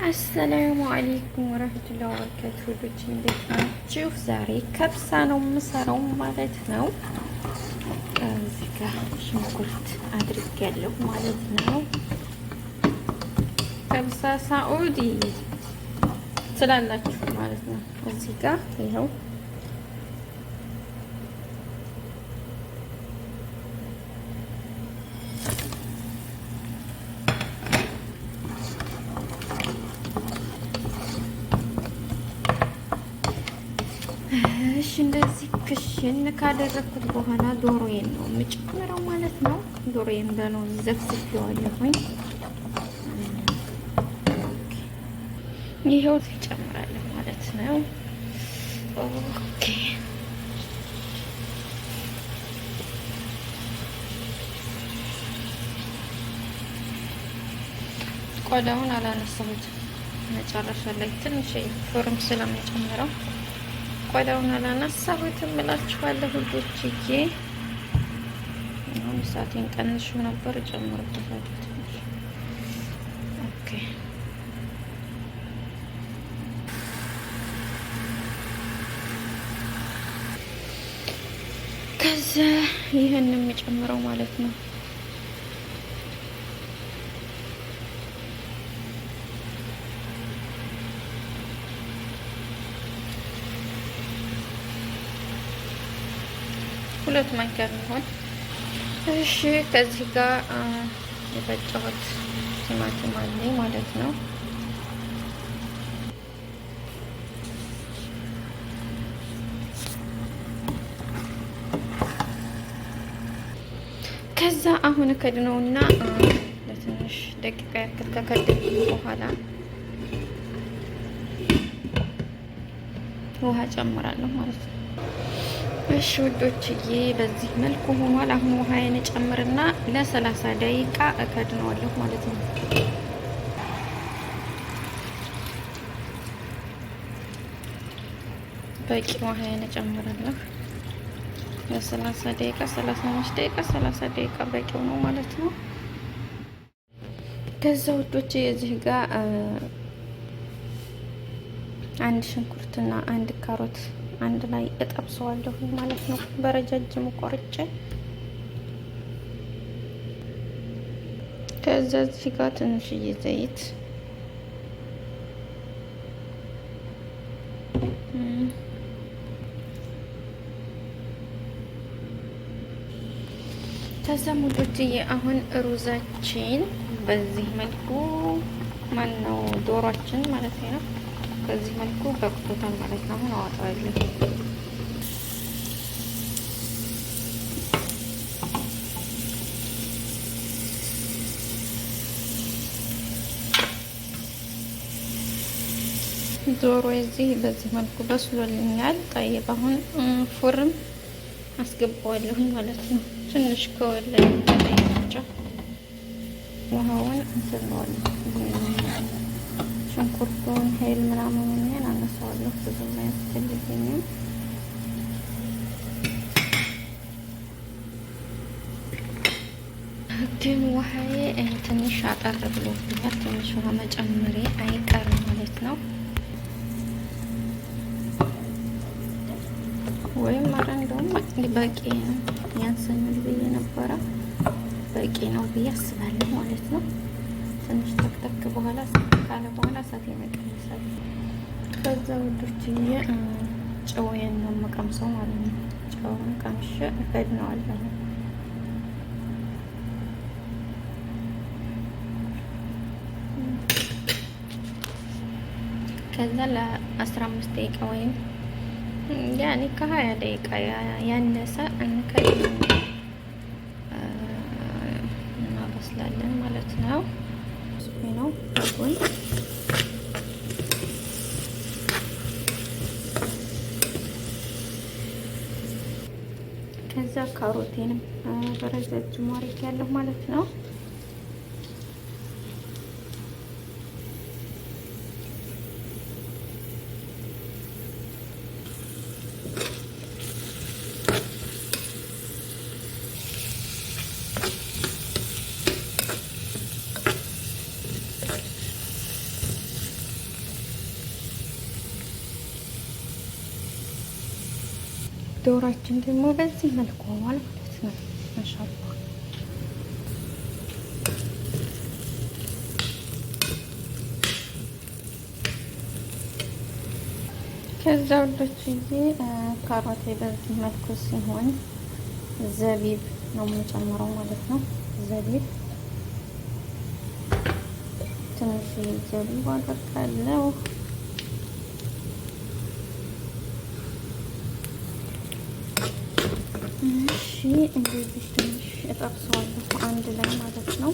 አሰላሙ አለይኩም ወራህመቱላሂ ወበረካቱህ። ወዶች እንዴት ናችሁ? ዛሬ ከብሳ ነው የምሰራው ማለት ነው። እዚህ ጋር ሽንኩርት አድርጌያለሁ ማለት ነው። ከብሳ ሳዑዲ ስላላችሁ ማለት ነው። እዚህ ጋር ይኸው እንደዚህ ክሽን ካደረኩት በኋላ ዶሮዬን ነው የምጨምረው ማለት ነው። ዶሮዬን በለው ዘፍዝፌዋለሁኝ። ይሄው ትጨምራለሁ ማለት ነው። ኦኬ ቆዳውን አላነሳሁትም። መጨረሻ ላይ ትንሽ ፎርም ስለምጨምረው ቆዳውን አላነሳሁትም እላችኋለሁ ውዶችዬ። አሁን እሳቴን ቀንሼ ነበር ጨምርበታለሁ ትንሽ። ኦኬ ከዛ ይሄን የምጨምረው ማለት ነው። ሁለት ማንኪያ የሚሆን እሺ። ከዚህ ጋር የፈጨሁት ቲማቲም አለኝ ማለት ነው። ከዛ አሁን ከድነውና ለትንሽ ደቂቃ ያክል ከከደንኩ በኋላ ውሃ ጨምራለሁ ማለት ነው። እሺ ውዶችዬ በዚህ መልኩ ሆኗል። አሁን ውሃዬን ጨምርና ለ30 ደቂቃ እከድነዋለሁ ማለት ነው። በቂ ውሃዬን ጨምራለሁ ለ30 ደቂቃ 35 ደቂቃ 30 ደቂቃ በቂው ነው ማለት ነው። ከዛ ውዶች እዚህ ጋር አንድ ሽንኩርትና አንድ ካሮት አንድ ላይ እጠብሰዋለሁ ማለት ነው በረጃጅሙ ቆርጬ። ከዛ እዚህ ጋር ትንሽዬ ዘይት ከዛ ሙዶችዬ አሁን ሩዛችን በዚህ መልኩ ማነው ዶሮአችን ማለት ነው በዚህ መልኩ በቅቶታል ማለት ነው። አሁን አወጣዋለሁ። ዶሮ እዚህ በዚህ መልኩ በስሎልኛል። ጠይብ አሁን ፉርም አስገባዋለሁ ማለት ነው። ትንሽ ከወለደ ብቻ ውሃውን እንሰራዋለን። ሽንኩርቱን ሄል ምናምን ምን አነሳዋለሁ ብዙም አያስፈልገኝም። ግን ውሃዬ ትንሽ አጠር ብሎብኛል። ትንሽ ውሃ መጨመሬ አይቀርም ማለት ነው። ወይም ኧረ እንደውም በቂ ነው። ያንሰኛል ብዬ ነበረ። በቂ ነው ብዬ አስባለሁ ማለት ነው። ትንሽ ተክተክ በኋላ ካለ በኋላ እሳት ይመቀንሳል። ከዛ ውዶችዬ ጨውዬን ነው የምቀምሰው ማለት ነው። ጨውን ቀምሼ እከድነዋለሁ። ከዛ ለ15 ደቂቃ ወይም ያኔ ከ20 ደቂቃ ያነሰ እናበስላለን ማለት ነው። ነው አሁን ከዛ ካሮቴንም በረጃጅሙ አድርጌያለሁ ማለት ነው። ዶሯችን ደግሞ በዚህ መልኩ ሆኗል ማለት ነው። ማሻአላህ ከዛ ወዶችዬ ካሮቴ በዚህ መልኩ ሲሆን ዘቢብ ነው የምጨምረው ማለት ነው። ዘቢብ ትንሽ ዘቢብ አደርጋለሁ። እሺ እንደዚህ ትንሽ እጠብሰዋለሁ አንድ ላይ ማለት ነው።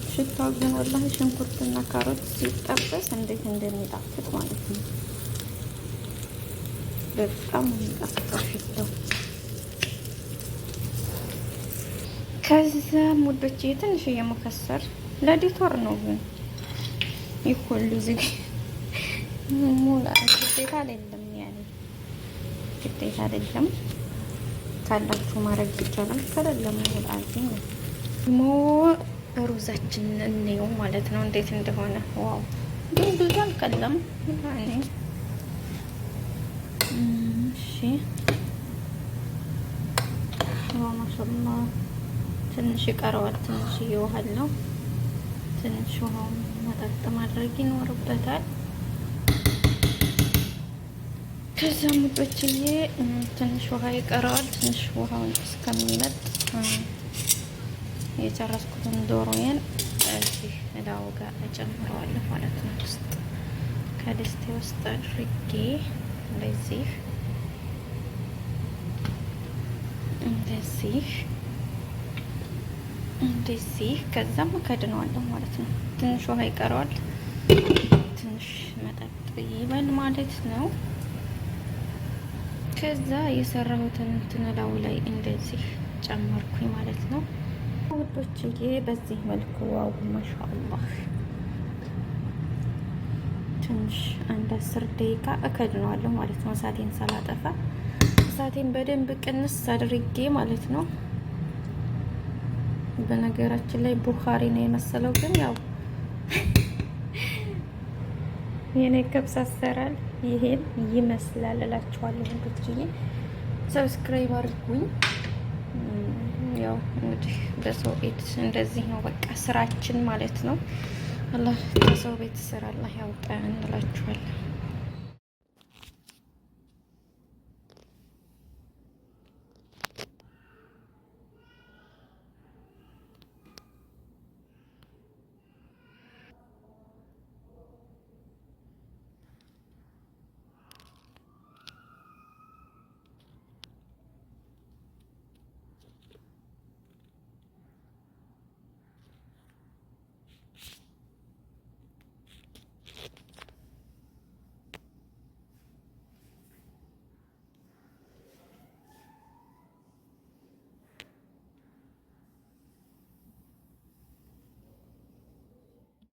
ሽታው ግን ወላሂ ሽንኩርትና ካሮት ሲጠበስ እንዴት እንደሚጣፍጥ ማለት ነው። በጣም የሚጣፍጠው ሽታው። ከዛ ሙዶች ትንሽ የመከሰር ለዲቶር ነው ግን ይኮሉ ዝግ ሙላ ግዴታ አይደለም፣ ያኔ ግዴታ አይደለም። ካላችሁ ማድረግ ይቻላል፣ ከሌለም ሙላዚ ነው። ሩዛችን እንየው ማለት ነው እንዴት እንደሆነ። ዋው ግን ብዙ አልቀለም ያኔ። እሺ ማሻአላ ትንሽ ይቀረዋል። ትንሽ ይውሃል ነው። ትንሽ ውሃውን መጠጥ ማድረግ ይኖርበታል። ከዛ ሙዶችዬ ትንሽ ውሃ ይቀረዋል። ትንሽ ውሃውን እስከሚመጥ የጨረስኩትን ዶሮዬን እዚህ እላው ጋር እጨምረዋለሁ ማለት ነው። ከድስቴ ውስጥ አድርጌ እንደዚህ እንደዚህ እንደዚህ ከዛም ከድነዋለሁ ማለት ነው። ትንሽ ውሃ ይቀረዋል። ትንሽ መጠጥ ይበል ማለት ነው። ከዛ የሰራሁትን እንትን እላው ላይ እንደዚህ ጨመርኩኝ ማለት ነው። ውዶችዬ በዚህ መልኩ ዋው ማሻአላህ። ትንሽ አንድ 10 ደቂቃ እከድነዋለሁ ማለት ነው። እሳቴን ሳላጠፋ እሳቴን በደንብ ቅንስ አድርጌ ማለት ነው። በነገራችን ላይ ቡኻሪ ነው የመሰለው፣ ግን ያው የኔ ከብስ አሰራር ይሄን ይመስላል እላችኋለሁ። ውዶችዬ ሰብስክራይብ አድርጉኝ። ያው እንግዲህ በሰው ቤት እንደዚህ ነው በቃ ስራችን ማለት ነው። አላህ ከሰው ቤት ስራ አላህ ያውጣን እንላችኋለን።